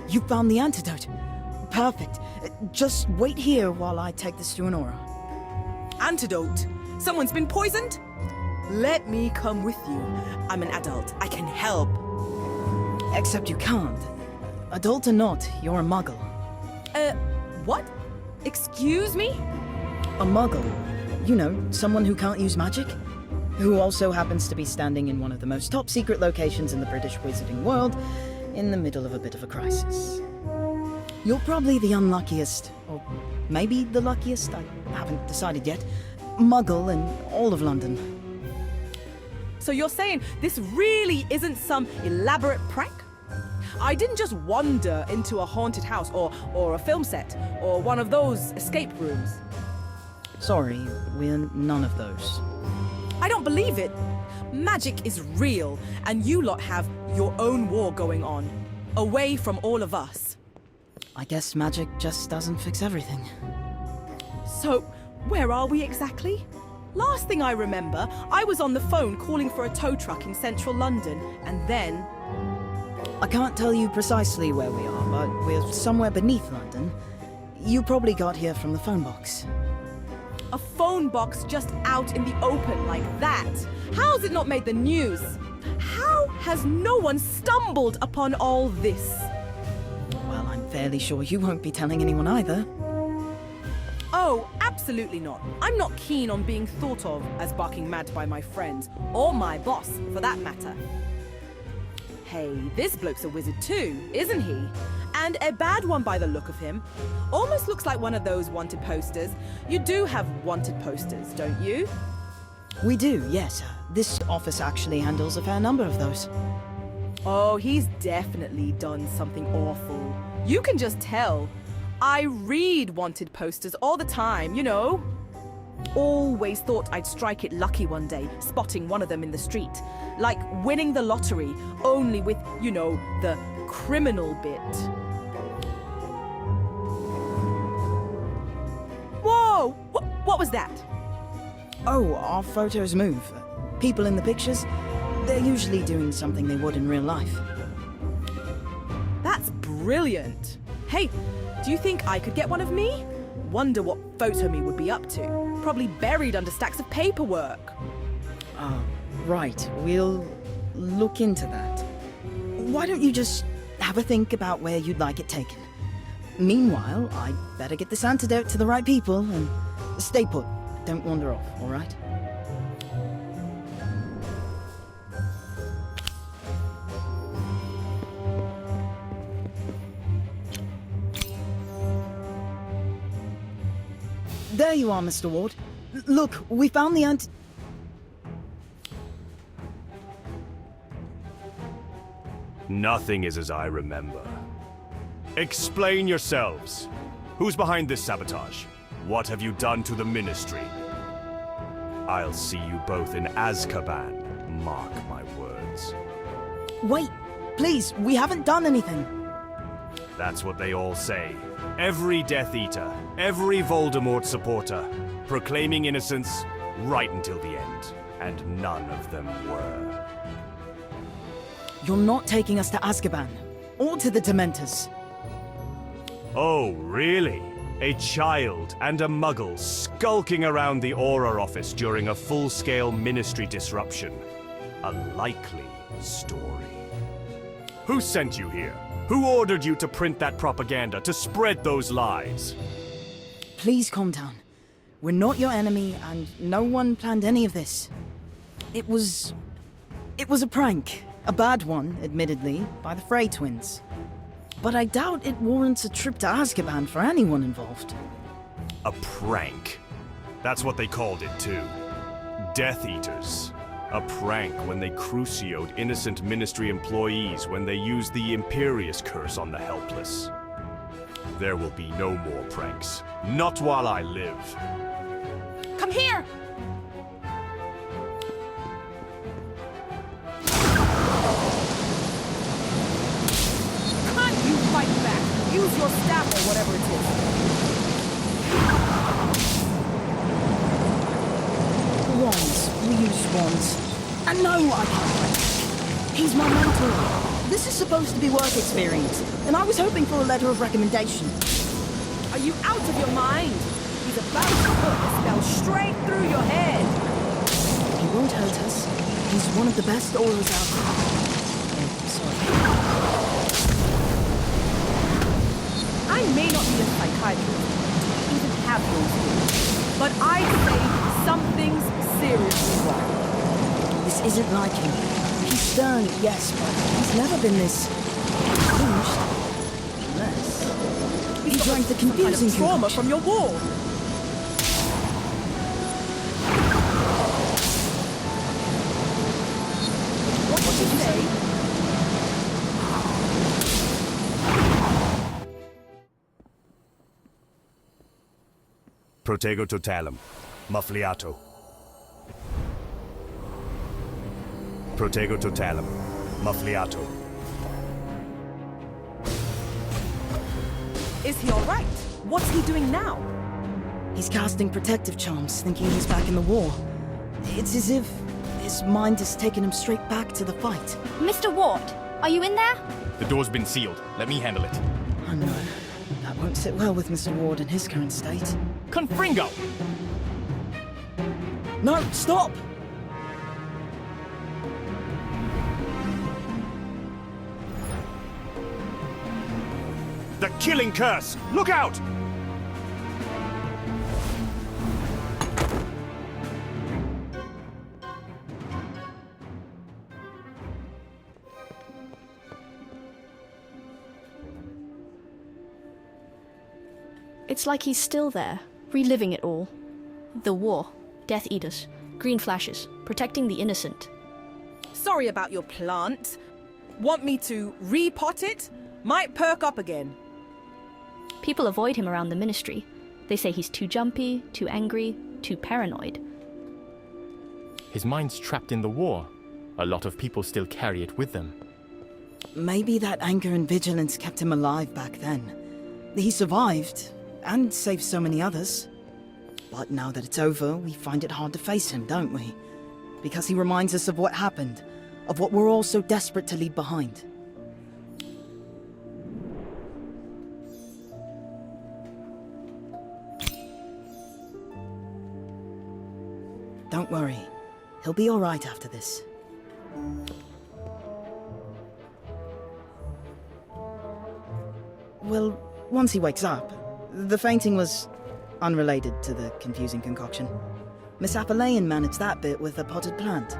You found the antidote. Perfect. Just wait here while I take this to Honora. Antidote? Someone's been poisoned? Let me come with you. I'm an adult. I can help. Except you can't. Adult or not, you're a muggle. What? Excuse me? A muggle. You know, someone who can't use magic. Who also happens to be standing in one of the most top-secret locations in the British wizarding world, in the middle of a bit of a crisis. You're probably the unluckiest, or maybe the luckiest, I haven't decided yet, muggle in all of London. So you're saying this really isn't some elaborate prank? I didn't just wander into a haunted house or a film set or one of those escape rooms. Sorry, we're none of those. I don't believe it. Magic is real, and you lot have your own war going on, away from all of us. I guess magic just doesn't fix everything. So, where are we exactly? Last thing I remember, I was on the phone calling for a tow truck in central London, and then... I can't tell you precisely where we are, but we're somewhere beneath London. You probably got here from the phone box. A phone box just out in the open like that? How's it not made the news? How has no one stumbled upon all this? Well, I'm fairly sure you won't be telling anyone either. Oh, absolutely not. I'm not keen on being thought of as barking mad by my friends, or my boss, for that matter. Hey, this bloke's a wizard too, isn't he? And a bad one by the look of him. Almost looks like one of those wanted posters. You do have wanted posters, don't you? We do, yes. This office actually handles a fair number of those. Oh, he's definitely done something awful. You can just tell. I read wanted posters all the time, you know. Always thought I'd strike it lucky one day, spotting one of them in the street. Like winning the lottery, only with, you know, the criminal bit. Whoa! What was that? Oh, our photos move. People in the pictures, they're usually doing something they would in real life. That's brilliant. Hey, do you think I could get one of me? Wonder what photo me would be up to. Probably buried under stacks of paperwork. Right. We'll look into that. Why don't you just have a think about where you'd like it taken? Meanwhile, I'd better get this antidote to the right people and stay put. Don't wander off, all right? There you are, Mr. Ward. Look, we found the Nothing is as I remember. Explain yourselves. Who's behind this sabotage? What have you done to the Ministry? I'll see you both in Azkaban, mark my words. Wait, please, we haven't done anything. That's what they all say. Every Death Eater, every Voldemort supporter, proclaiming innocence right until the end. And none of them were. You're not taking us to Azkaban, or to the Dementors. Oh, really? A child and a muggle skulking around the Auror office during a full-scale Ministry disruption. A likely story. Who sent you here? Who ordered you to print that propaganda, to spread those lies? Please calm down. We're not your enemy, and no one planned any of this. It was a prank. A bad one, admittedly, by the Frey twins. But I doubt it warrants a trip to Azkaban for anyone involved. A prank. That's what they called it, too. Death Eaters. A prank when they crucioed innocent Ministry employees when they used the Imperious Curse on the helpless. There will be no more pranks. Not while I live. Come here! Can't you fight back? Use your staff or whatever it is. Wands. We use wands. And no, I can't. He's my mentor. This is supposed to be work experience, and I was hoping for a letter of recommendation. Are you out of your mind? He's about to put a spell straight through your head. He won't hurt us. He's one of the best auras out there. Oh, sorry. I may not be a psychiatrist, even have those skills, but I'd say something's seriously wrong. This isn't like him. He's stern, yes, but he's never been this hinged. Unless he drank the confusing trauma concoction. from your war. What did you say? Protego totalum. Muffliato. Protego totalum. Muffliato. Is he all right? What's he doing now? He's casting protective charms, thinking he's back in the war. It's as if his mind has taken him straight back to the fight. Mr. Ward, are you in there? The door's been sealed. Let me handle it. Oh no, that won't sit well with Mr. Ward in his current state. Confringo! No, stop! The killing curse! Look out! It's like he's still there, reliving it all. The war, Death Eaters, green flashes, protecting the innocent. Sorry about your plant. Want me to repot it? Might perk up again. People avoid him around the Ministry. They say he's too jumpy, too angry, too paranoid. His mind's trapped in the war. A lot of people still carry it with them. Maybe that anger and vigilance kept him alive back then. He survived, and saved so many others. But now that it's over, we find it hard to face him, don't we? Because he reminds us of what happened, of what we're all so desperate to leave behind. Don't worry. He'll be all right after this. Well, once he wakes up, the fainting was unrelated to the confusing concoction. Miss Apalayan managed that bit with a potted plant.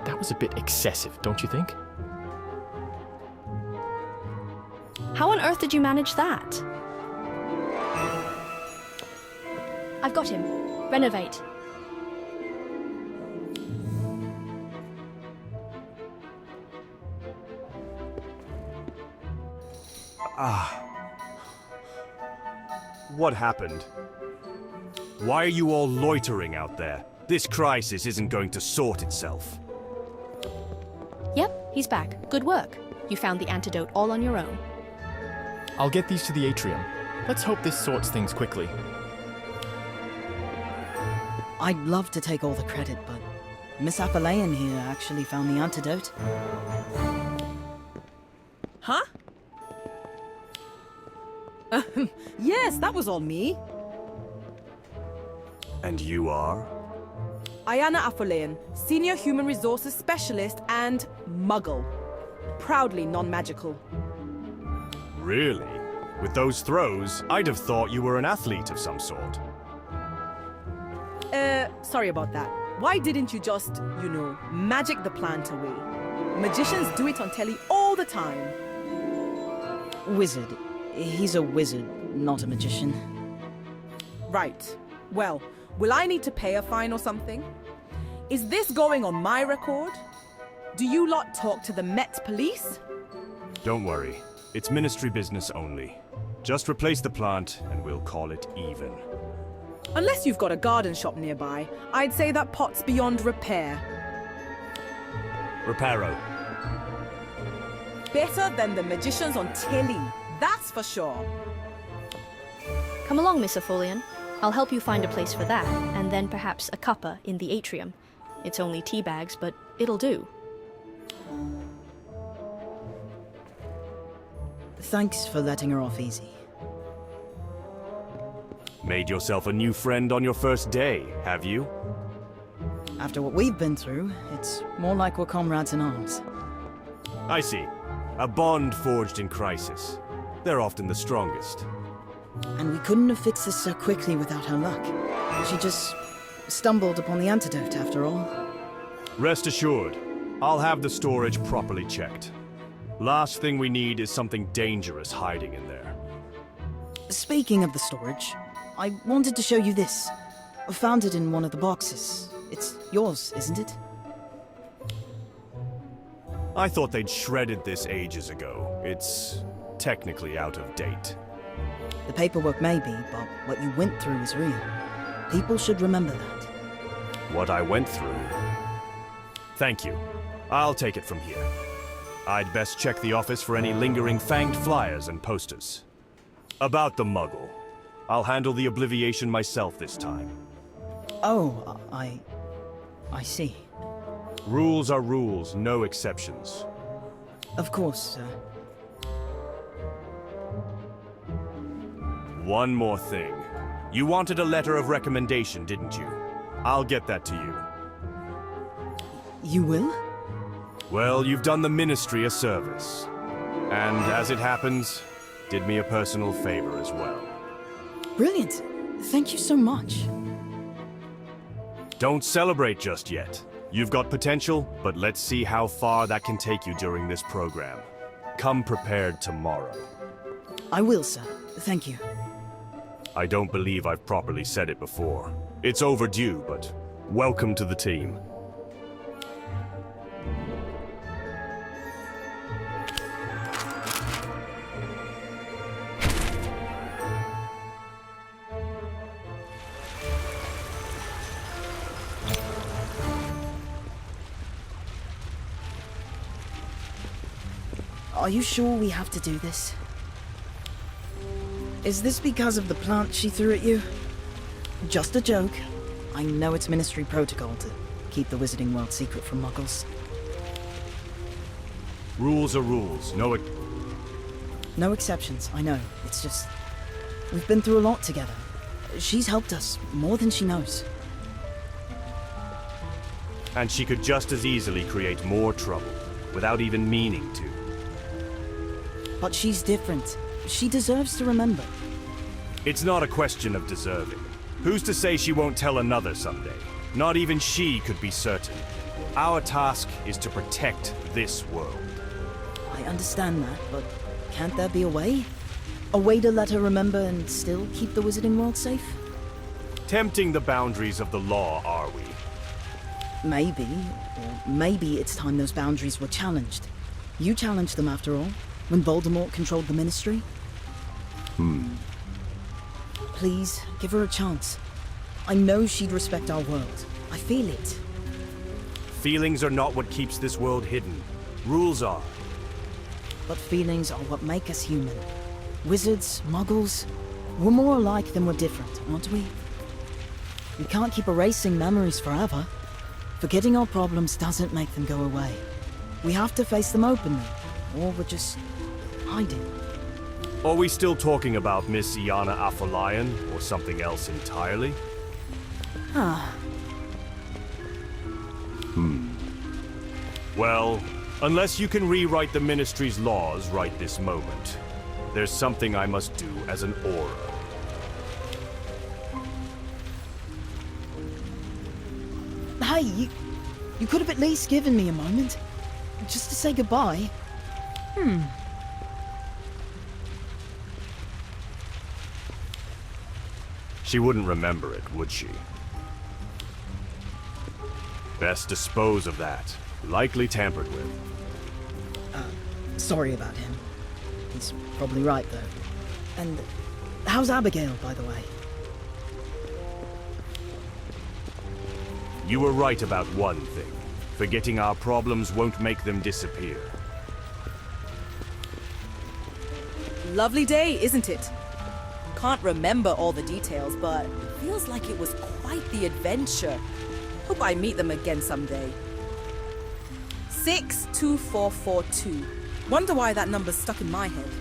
That was a bit excessive, don't you think? How on earth did you manage that? I've got him. Renovate. What happened? Why are you all loitering out there? This crisis isn't going to sort itself. Yep, he's back. Good work. You found the antidote all on your own. I'll get these to the atrium. Let's hope this sorts things quickly. I'd love to take all the credit, but Miss Apalayan here actually found the antidote. Huh? Yes, that was all me. And you are? Ayana Afolayan, Senior Human Resources Specialist and Muggle. Proudly non-magical. Really? With those throws, I'd have thought you were an athlete of some sort. Sorry about that. Why didn't you just, magic the plant away? Magicians do it on telly all the time. Wizard. He's a wizard, not a magician. Right. Well, will I need to pay a fine or something? Is this going on my record? Do you lot talk to the Met Police? Don't worry. It's ministry business only. Just replace the plant and we'll call it even. Unless you've got a garden shop nearby, I'd say that pot's beyond repair. Reparo. Better than the magicians on telly, that's for sure. Come along, Miss Afolian. I'll help you find a place for that, and then perhaps a cuppa in the atrium. It's only tea bags, but it'll do. Thanks for letting her off easy. Made yourself a new friend on your first day, have you? After what we've been through, it's more like we're comrades in arms. I see. A bond forged in crisis. They're often the strongest. And we couldn't have fixed this so quickly without her luck. She just stumbled upon the antidote, after all. Rest assured, I'll have the storage properly checked. Last thing we need is something dangerous hiding in there. Speaking of the storage, I wanted to show you this. I found it in one of the boxes. It's yours, isn't it? I thought they'd shredded this ages ago. It's technically out of date. The paperwork may be, but what you went through is real. People should remember that. What I went through. Thank you. I'll take it from here. I'd best check the office for any lingering fanged flyers and posters. About the Muggle. I'll handle the obliviation myself this time. Oh, I see. Rules are rules, no exceptions. Of course, sir. One more thing. You wanted a letter of recommendation, didn't you? I'll get that to you. You will? Well, you've done the Ministry a service. And as it happens, did me a personal favor as well. Brilliant. Thank you so much. Don't celebrate just yet. You've got potential, but let's see how far that can take you during this program. Come prepared tomorrow. I will, sir. Thank you. I don't believe I've properly said it before. It's overdue, but welcome to the team. Are you sure we have to do this? Is this because of the plant she threw at you? Just a joke. I know it's Ministry protocol to keep the Wizarding World secret from Muggles. Rules are rules. No exceptions, I know. It's just... we've been through a lot together. She's helped us more than she knows. And she could just as easily create more trouble, without even meaning to. But she's different. She deserves to remember. It's not a question of deserving. Who's to say she won't tell another someday? Not even she could be certain. Our task is to protect this world. I understand that, but can't there be a way? A way to let her remember and still keep the Wizarding World safe? Tempting the boundaries of the law, are we? Maybe. Or maybe it's time those boundaries were challenged. You challenged them after all, when Voldemort controlled the Ministry. Please, give her a chance. I know she'd respect our world. I feel it. Feelings are not what keeps this world hidden. Rules are. But feelings are what make us human. Wizards, Muggles, we're more alike than we're different, aren't we? We can't keep erasing memories forever. Forgetting our problems doesn't make them go away. We have to face them openly, or we're just hiding. Are we still talking about Miss Iana Afolayan, or something else entirely? Well, unless you can rewrite the Ministry's laws right this moment, there's something I must do as an Aura. Hey, you could have at least given me a moment. Just to say goodbye. She wouldn't remember it, would she? Best dispose of that. Likely tampered with. Sorry about him. He's probably right, though. And how's Abigail, by the way? You were right about one thing. Forgetting our problems won't make them disappear. Lovely day, isn't it? Can't remember all the details, but feels like it was quite the adventure. Hope I meet them again someday. 62442. Wonder why that number's stuck in my head.